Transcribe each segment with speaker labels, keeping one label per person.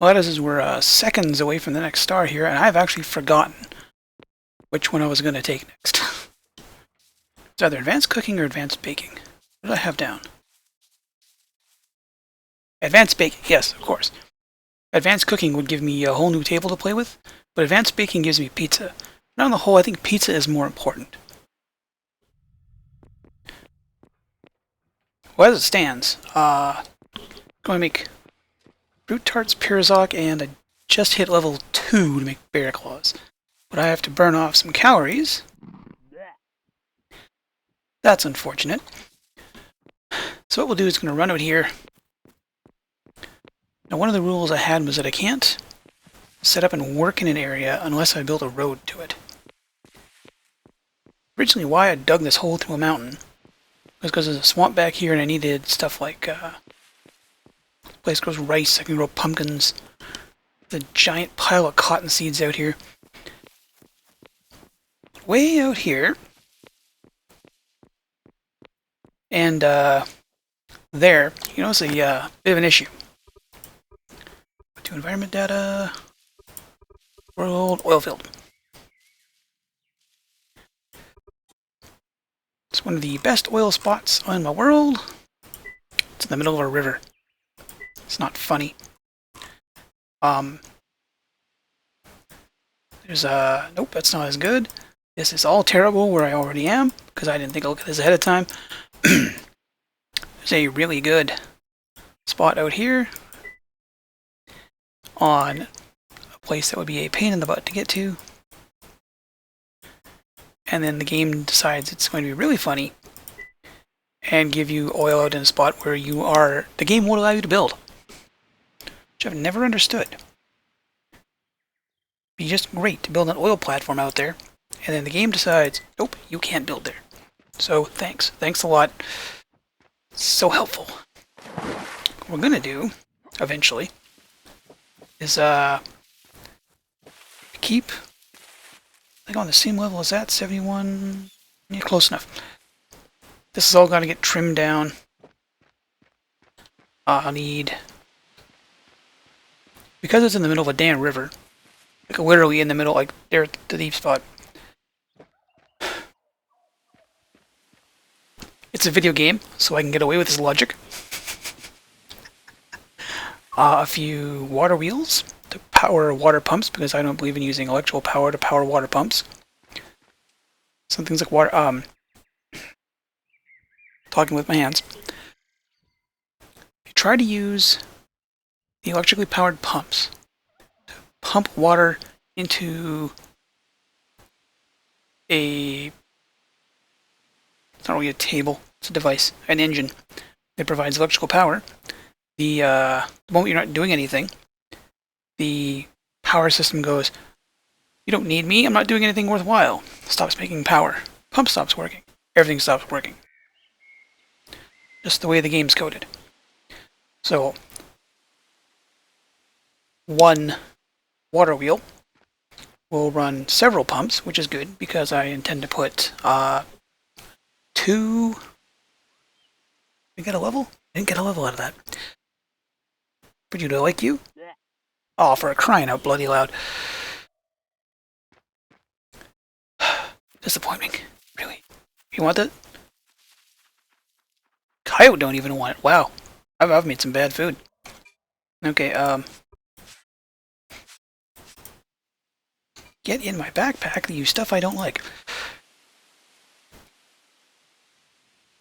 Speaker 1: Well, that is we're seconds away from the next star here, and I've actually forgotten which one I was going to take next. It's either advanced cooking or advanced baking. What did I have down? Advanced baking, yes, of course. Advanced cooking would give me a whole new table to play with, but advanced baking gives me pizza. And on the whole, I think pizza is more important. Well, as it stands, going to make fruit tarts, Pirzok, and I just hit level 2 to make bear claws. But I have to burn off some calories. That's unfortunate. So what we'll do is going to run out here. Now, one of the rules I had was that I can't set up and work in an area unless I build a road to it. Originally, why I dug this hole through a mountain was because there's a swamp back here and I needed stuff like this place grows rice, I can grow pumpkins. The giant pile of cotton seeds out here. Way out here. And there, you know, it's a bit of an issue. To environment data, world, oil field. It's one of the best oil spots on my world. It's in the middle of a river. It's not funny. There's nope, that's not as good. This is all terrible where I already am, because I didn't think I'd look at this ahead of time. There's a really good spot out here on a place that would be a pain in the butt to get to. And then the game decides it's going to be really funny and give you oil out in a spot where you are, the game won't allow you to build. Which I've never understood. It'd be just great to build an oil platform out there, and then the game decides, nope, you can't build there. So thanks. Thanks a lot. So helpful. What we're gonna do, eventually, is keep like on the same level as that, 71. Yeah, close enough. This is all gotta get trimmed down. I'll need, because it's in the middle of a damn river, like literally in the middle, like there at the deep spot. It's a video game, so I can get away with this logic. A few water wheels to power water pumps, because I don't believe in using electrical power to power water pumps. Some things like water, talking with my hands. If you try to use the electrically powered pumps to pump water into a, it's not really a table, it's a device, an engine that provides electrical power. The moment you're not doing anything, the power system goes, you don't need me, I'm not doing anything worthwhile. Stops making power. Pump stops working. Everything stops working. Just the way the game's coded. So, one water wheel will run several pumps, which is good because I intend to put two. Did I get a level? I didn't get a level out of that. But you know, like you? Oh, for a crying out bloody loud. Disappointing. Really? You want that? Coyote don't even want it. Wow. I've made some bad food. Okay, get in my backpack to use stuff I don't like.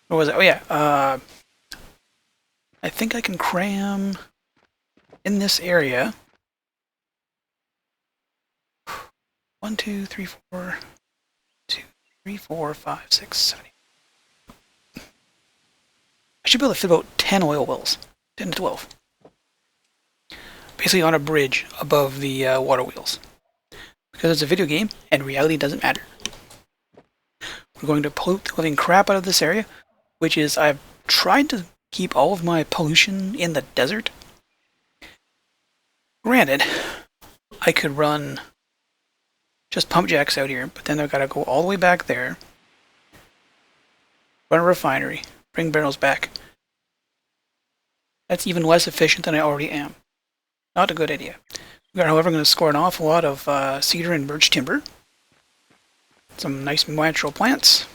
Speaker 1: What was it? Oh yeah, I think I can cram in this area. 1, 2, 3, 4, 2, 3, 4, 5, 6, 7, 8. I should be able to fit about 10 oil wells. 10 to 12. Basically on a bridge above the water wheels. Because it's a video game and reality doesn't matter. We're going to pollute the living crap out of this area, which is, I've tried to keep all of my pollution in the desert. Granted, I could run just pump jacks out here, but then I've got to go all the way back there, run a refinery, bring barrels back. That's even less efficient than I already am. Not a good idea. We are, however, going to score an awful lot of cedar and birch timber. Some nice natural plants.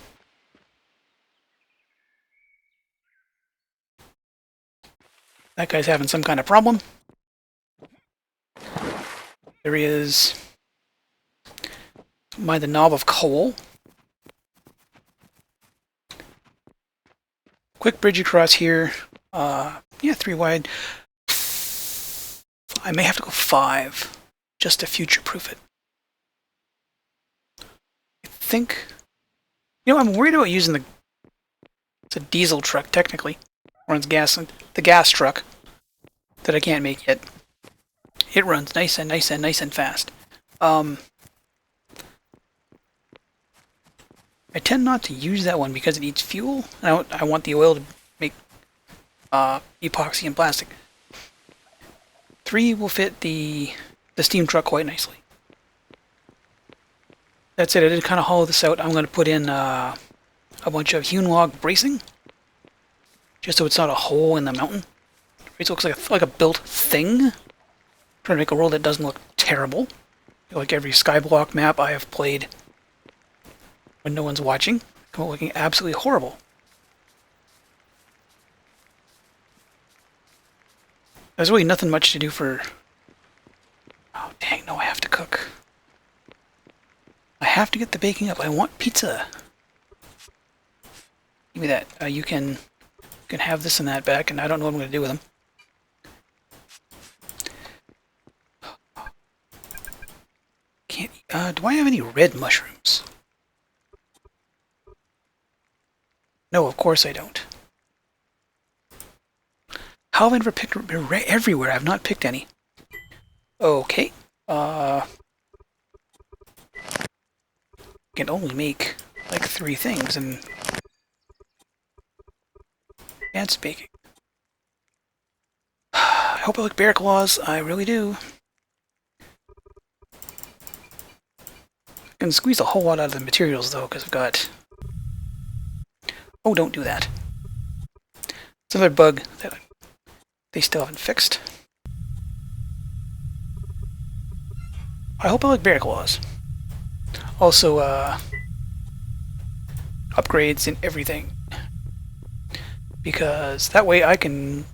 Speaker 1: That guy's having some kind of problem. There is by the knob of coal. Quick bridge across here. Yeah, 3 wide. I may have to go 5 just to future-proof it. I think... You know, I'm worried about using the... It's a diesel truck, technically. Runs gas, the gas truck that I can't make yet. It runs nice and fast. I tend not to use that one because it eats fuel. And I want the oil to make epoxy and plastic. 3 will fit the steam truck quite nicely. That's it. I did kind of hollow this out. I'm going to put in a bunch of hewn log bracing, just so it's not a hole in the mountain. It looks like a built thing. I'm trying to make a world that doesn't look terrible, like every Skyblock map I have played when no one's watching. Come out looking absolutely horrible. There's really nothing much to do for... Oh, dang, no, I have to cook. I have to get the baking up. I want pizza. Give me that. You can have this and that back, and I don't know what I'm going to do with them. Can't... do I have any red mushrooms? No, of course I don't. How have I never picked everywhere? I've not picked any. Okay. Can only make like 3 things and advanced baking. I hope I like bear claws. I really do. I can squeeze a whole lot out of the materials though, because I've got... Oh, don't do that. It's another bug that they still haven't fixed. I hope I like bear claws. Also, upgrades in everything. Because that way I can...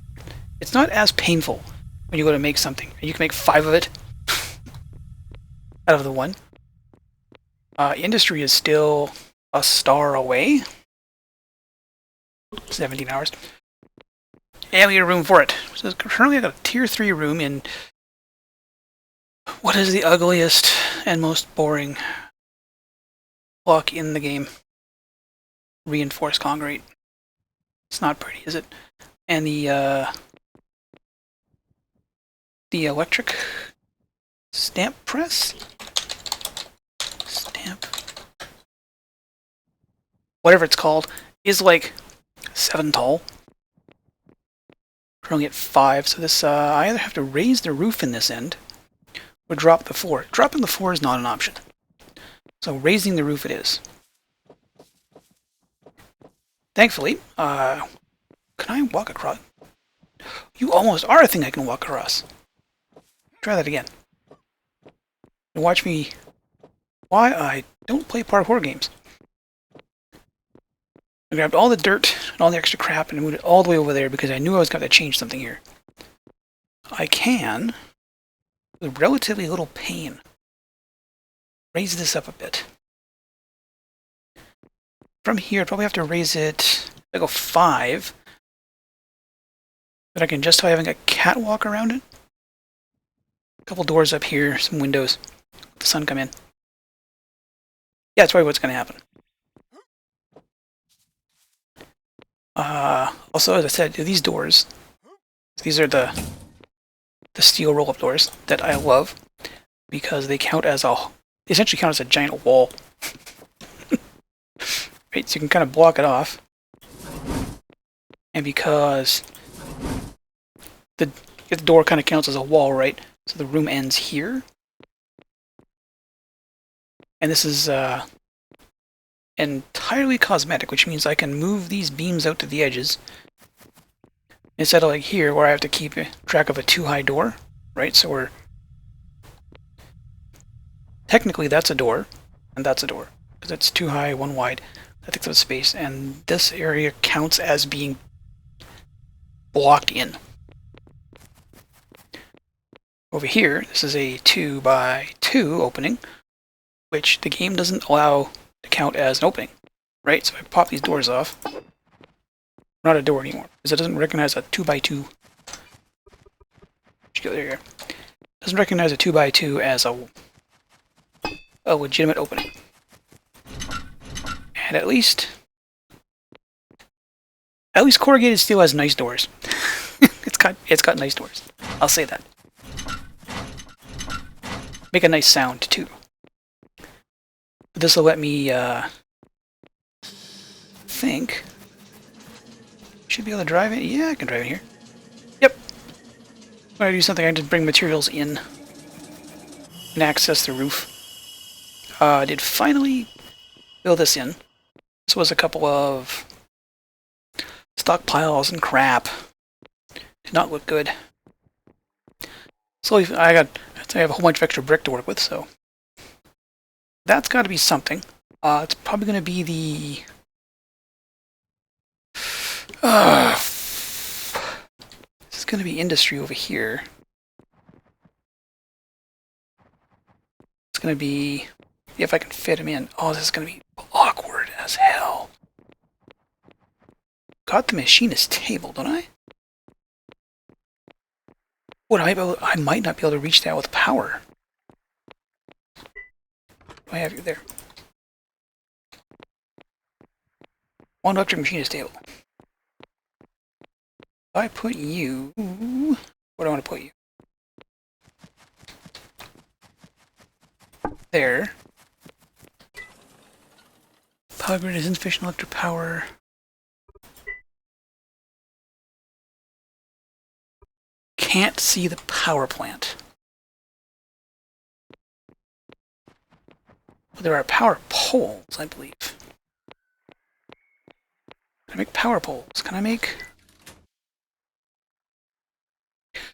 Speaker 1: It's not as painful when you go to make something. You can make 5 of it out of the 1. Industry is still a star away. 17 hours. And we get a room for it. So currently I've got a tier 3 room in what is the ugliest and most boring block in the game. Reinforced concrete. It's not pretty, is it? And the electric stamp press? Stamp. Whatever it's called, is like 7 tall. We're only at 5, so this, I either have to raise the roof in this end, or drop the floor. Dropping the floor is not an option. So raising the roof it is. Thankfully, can I walk across? You almost are a thing I can walk across. Try that again. And watch me. Why I don't play parkour games. I grabbed all the dirt and all the extra crap and moved it all the way over there because I knew I was going to change something here. I can, with relatively little pain, raise this up a bit. From here, I'd probably have to raise it, I go 5, but I can justify having a catwalk around it. A couple doors up here, some windows, let the sun come in. Yeah, that's probably what's going to happen. Also, as I said, these doors, these are the steel roll-up doors that I love because they count as they essentially count as a giant wall. Right, so you can kind of block it off. And because the door kind of counts as a wall, right? So the room ends here. And this is entirely cosmetic, which means I can move these beams out to the edges instead of like here where I have to keep track of a too high door. right? So we're technically that's a door, and that's a door because it's 2 high, 1 wide. That takes up space, and this area counts as being blocked in. Over here, this is a 2 by 2 opening, which the game doesn't allow to count as an opening, right? So I pop these doors off. Not a door anymore, because it doesn't recognize a 2 by 2. Go there. It doesn't recognize a 2 by 2 as a legitimate opening. And at least corrugated steel has nice doors. it's got nice doors. I'll say that. Make a nice sound too. This will let me think. Should be able to drive it. Yeah, I can drive in here. Yep. When I do something, I just bring materials in and access the roof. I did finally fill this in. This was a couple of stockpiles and crap. Did not look good. So I have a whole bunch of extra brick to work with, so that's got to be something. It's probably going to be the this is going to be industry over here. It's going to be, if I can fit him in. Oh, this is going to be awkward as hell. Got the machinist table, don't I? What, I might not be able to reach that with power. I have you there. One electric machinist table. If I put you... Where do I want to put you? There. Power grid is insufficient electric power. Can't see the power plant. But there are power poles, I believe. Can I make power poles? Can I make...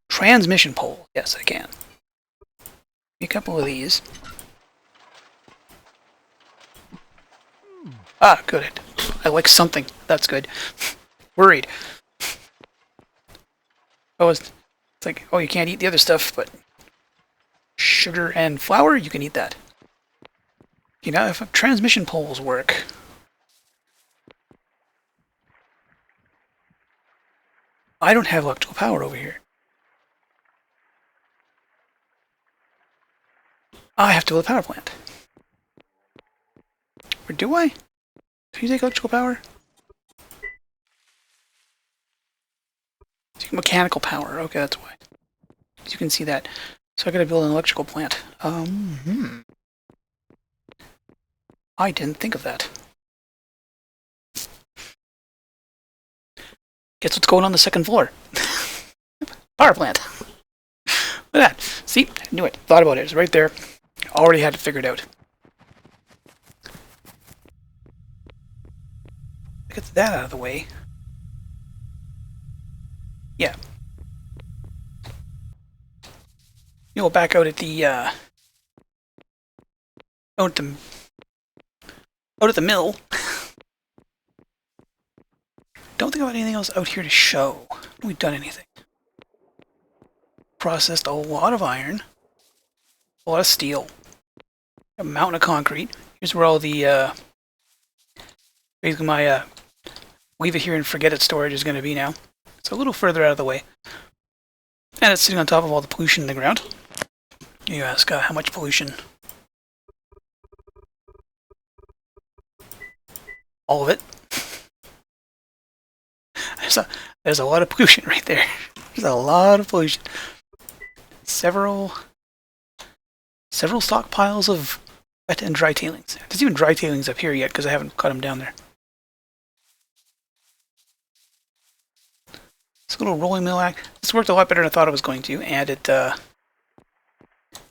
Speaker 1: Transmission pole. Yes, I can. A couple of these. Ah, good. I like something. That's good. Worried. Oh, it's like, oh, you can't eat the other stuff, but sugar and flour, you can eat that. You know, if transmission poles work. I don't have electrical power over here. I have to build a power plant. Or do I? Do you take electrical power? Mechanical power. Okay, that's why. You can see that. So I gotta build an electrical plant. I didn't think of that. Guess what's going on the second floor? Power plant. Look at that. See? I knew it. Thought about it. It was right there. Already had it figured out. Get that out of the way. Yeah. You know, back out at the out at the mill. Don't think about anything else out here to show. Haven't we done anything? Processed a lot of iron, a lot of steel, a mountain of concrete. Here's where all the basically my leave it here and forget it storage is going to be now. It's a little further out of the way, and it's sitting on top of all the pollution in the ground. You ask how much pollution? All of it. There's a lot of pollution right there. There's a lot of pollution. Several stockpiles of wet and dry tailings. There's even dry tailings up here yet because I haven't cut them down there. This little rolling mill act. This worked a lot better than I thought it was going to, and it I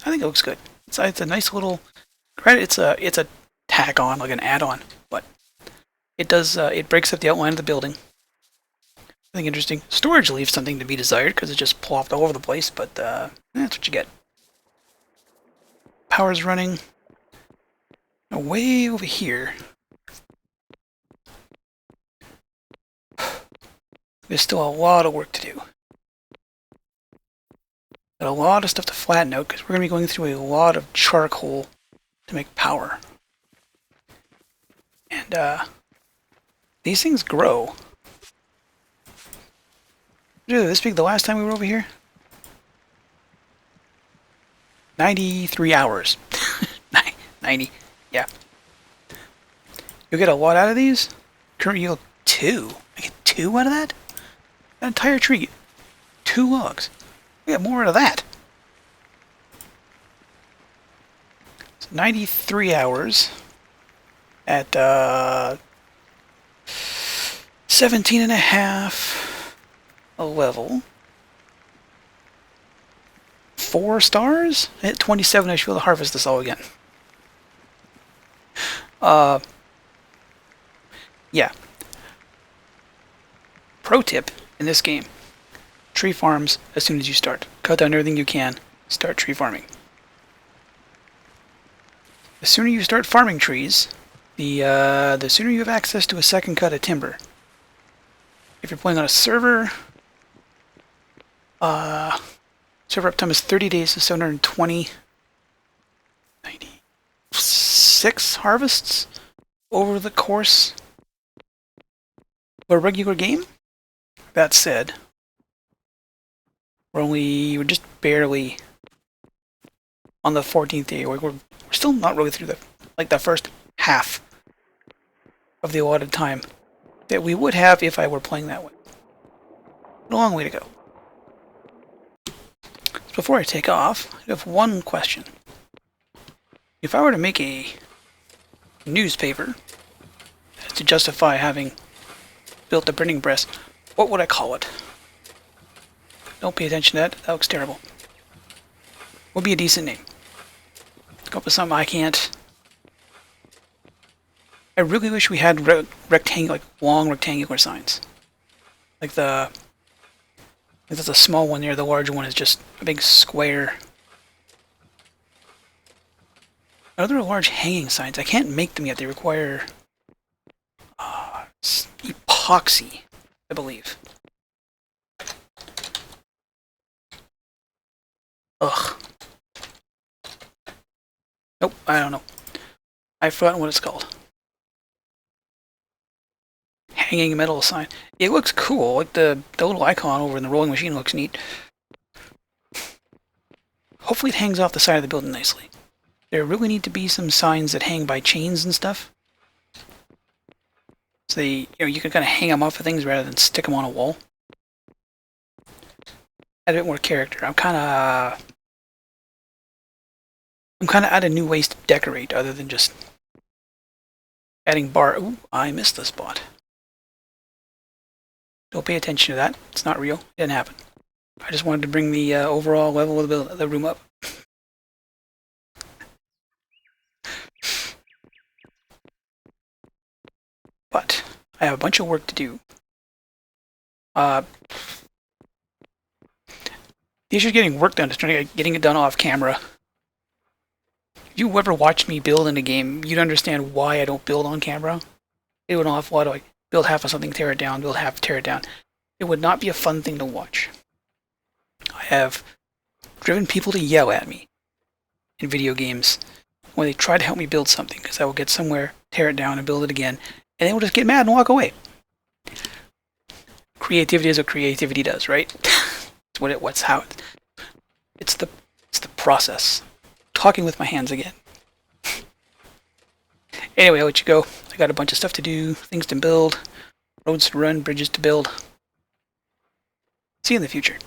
Speaker 1: think it looks good. It's a nice little. Granted, it's a tack on, like an add-on, but it does it breaks up the outline of the building. Nothing interesting. Storage leaves something to be desired because it just plopped all over the place, but that's what you get. Power's running. Now, way over here. There's still a lot of work to do. Got a lot of stuff to flatten out because we're going to be going through a lot of charcoal to make power. And these things grow. Dude, this big the last time we were over here? 93 hours. 90, yeah. You'll get a lot out of these. Current yield 2. I get 2 out of that? That entire tree. 2 logs. We get more out of that. So 93 hours at 17 and a half a level. 4 stars? At 27 I should be able to harvest this all again. Yeah. Pro tip in this game. Tree farms as soon as you start. Cut down everything you can. Start tree farming. The sooner you start farming trees, the sooner you have access to a second cut of timber. If you're playing on a server, server uptime is 30 days to 720. 96 harvests over the course of a regular game. That said, we're just barely on the 14th day. We're still not really through the first half of the allotted time that we would have if I were playing that way. A long way to go. So before I take off, I have one question. If I were to make a newspaper to justify having built the printing press, what would I call it? Don't pay attention to that. That looks terrible. Would be a decent name. Come up with something I can't. I really wish we had long rectangular signs. Like that's a small one there. The larger one is just a big square. Are there large hanging signs? I can't make them yet. They require epoxy, I believe. Ugh. Nope, I don't know. I've forgotten what it's called. Hanging metal sign. It looks cool. Like the little icon over in the rolling machine looks neat. Hopefully it hangs off the side of the building nicely. There really need to be some signs that hang by chains and stuff. So you can kind of hang them off of things rather than stick them on a wall. Add a bit more character. I'm kind of out of new ways to decorate other than just adding bar. Ooh, I missed the spot. Don't pay attention to that. It's not real. It didn't happen. I just wanted to bring the overall level of the room up. But I have a bunch of work to do. The issue is getting work done. Just getting it done off camera. If you ever watched me build in a game, you'd understand why I don't build on camera. It would awful lot of build half of something, tear it down, build half, tear it down. It would not be a fun thing to watch. I have driven people to yell at me in video games when they try to help me build something, because I will get somewhere, tear it down, and build it again, and they will just get mad and walk away. Creativity is what creativity does, right? It's the process. Talking with my hands again. Anyway, I'll let you go. I got a bunch of stuff to do, things to build, roads to run, bridges to build. See you in the future.